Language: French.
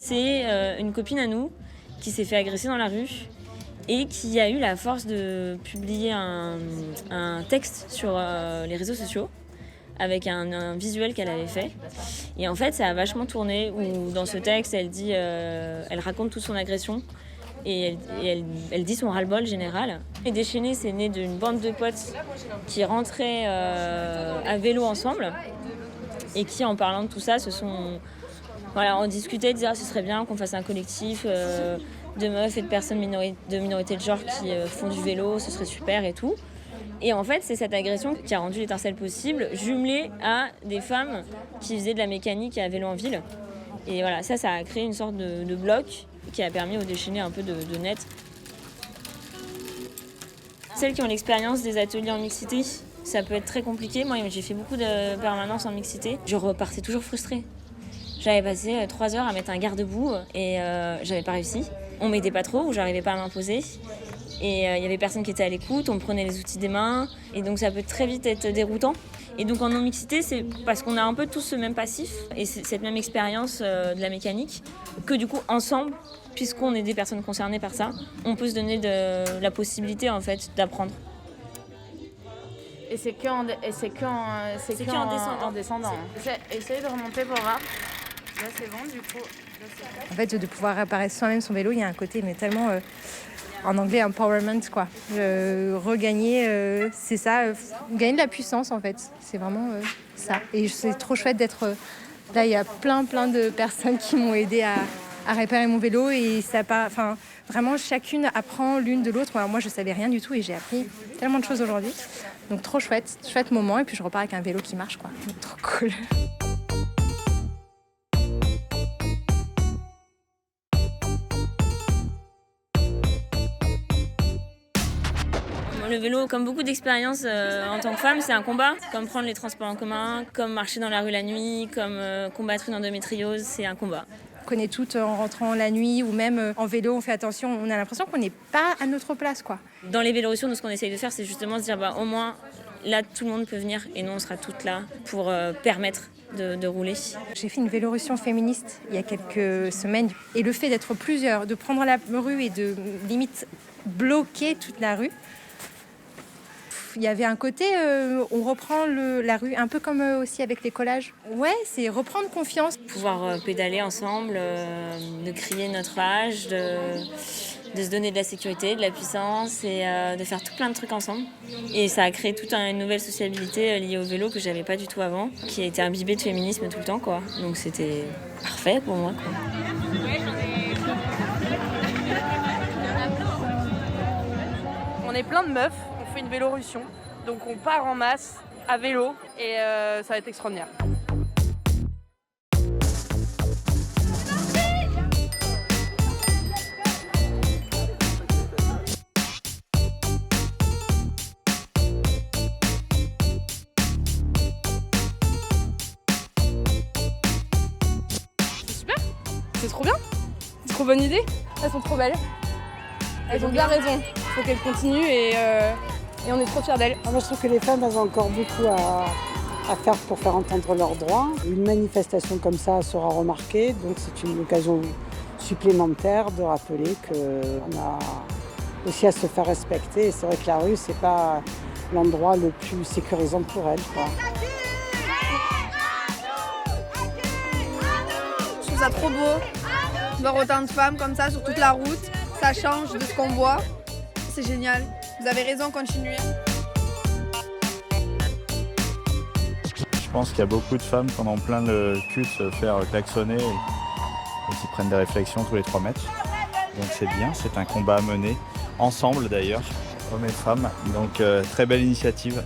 C'est une copine à nous qui s'est fait agresser dans la rue et qui a eu la force de publier un texte sur les réseaux sociaux avec un visuel qu'elle avait fait. Et en fait, ça a vachement tourné, où dans ce texte, elle dit, elle raconte toute son agression et elle dit son ras-le-bol général. Les Déchaînés, c'est né d'une bande de potes qui rentraient à vélo ensemble et qui, en parlant de tout ça, voilà, on discutait, disait ce serait bien qu'on fasse un collectif de meufs et de personnes de minorités de genre qui font du vélo, ce serait super et tout. Et en fait, c'est cette agression qui a rendu l'étincelle possible, jumelée à des femmes qui faisaient de la mécanique à vélo en ville. Et voilà, ça a créé une sorte de bloc qui a permis aux Déchaînés un peu de naître. Celles qui ont l'expérience des ateliers en mixité, ça peut être très compliqué. Moi, j'ai fait beaucoup de permanences en mixité. Je repartais toujours frustrée. J'avais passé 3 heures à mettre un garde-boue et j'avais pas réussi. On m'aidait pas trop, ou j'arrivais pas à m'imposer. Et il y avait personne qui était à l'écoute, on me prenait les outils des mains. Et donc ça peut très vite être déroutant. Et donc en non-mixité, c'est parce qu'on a un peu tous ce même passif et cette même expérience de la mécanique, que du coup, ensemble, puisqu'on est des personnes concernées par ça, on peut se donner la possibilité en fait d'apprendre. Et c'est qu'en descendant. Essayez de remonter pour voir. Là, c'est bon, du coup. En fait, de pouvoir réparer soi-même son vélo, il y a un côté mais tellement, en anglais, empowerment, quoi. Regagner, c'est ça, gagner de la puissance, en fait. C'est vraiment ça. Et c'est trop chouette d'être... là, il y a plein de personnes qui m'ont aidé à réparer mon vélo. Et ça vraiment, chacune apprend l'une de l'autre. Alors, moi, je savais rien du tout et j'ai appris tellement de choses aujourd'hui. Donc, trop chouette moment. Et puis, je repars avec un vélo qui marche, quoi. Donc, trop cool. Le vélo, comme beaucoup d'expériences en tant que femme, c'est un combat. Comme prendre les transports en commun, comme marcher dans la rue la nuit, comme combattre une endométriose, c'est un combat. On connaît toutes en rentrant la nuit ou même en vélo, on fait attention. On a l'impression qu'on n'est pas à notre place, quoi. Dans les Vélorussions, nous, ce qu'on essaye de faire, c'est justement se dire au moins, là, tout le monde peut venir et nous, on sera toutes là pour permettre de rouler. J'ai fait une Vélorussion féministe il y a quelques semaines. Et le fait d'être plusieurs, de prendre la rue et de limite bloquer toute la rue, il y avait un côté, on reprend la rue, un peu comme aussi avec les collages. Ouais, c'est reprendre confiance. Pouvoir pédaler ensemble, de crier notre âge, de se donner de la sécurité, de la puissance et de faire tout plein de trucs ensemble. Et ça a créé toute une nouvelle sociabilité liée au vélo que j'avais pas du tout avant, qui a été imbibée de féminisme tout le temps, quoi. Donc c'était parfait pour moi, quoi. On est plein de meufs, on fait une Vélorussion, donc on part en masse à vélo et ça va être extraordinaire. C'est super, c'est trop bien, c'est trop bonne idée, elles sont trop belles. Elles ont bien raison, il faut qu'elles continuent et on est trop fiers d'elles. Moi, je trouve que les femmes elles ont encore beaucoup à faire pour faire entendre leurs droits. Une manifestation comme ça sera remarquée, donc c'est une occasion supplémentaire de rappeler qu'on a aussi à se faire respecter. Et c'est vrai que la rue, c'est pas l'endroit le plus sécurisant pour elles, quoi. Je trouve ça trop beau de voir autant de femmes comme ça sur toute la route. Ça change de ce qu'on voit. C'est génial. Vous avez raison, continuez. Je pense qu'il y a beaucoup de femmes qui en ont plein le cul de se faire klaxonner et qui prennent des réflexions tous les 3 mètres. Donc c'est bien, c'est un combat à mener, ensemble d'ailleurs, hommes et femmes. Donc très belle initiative.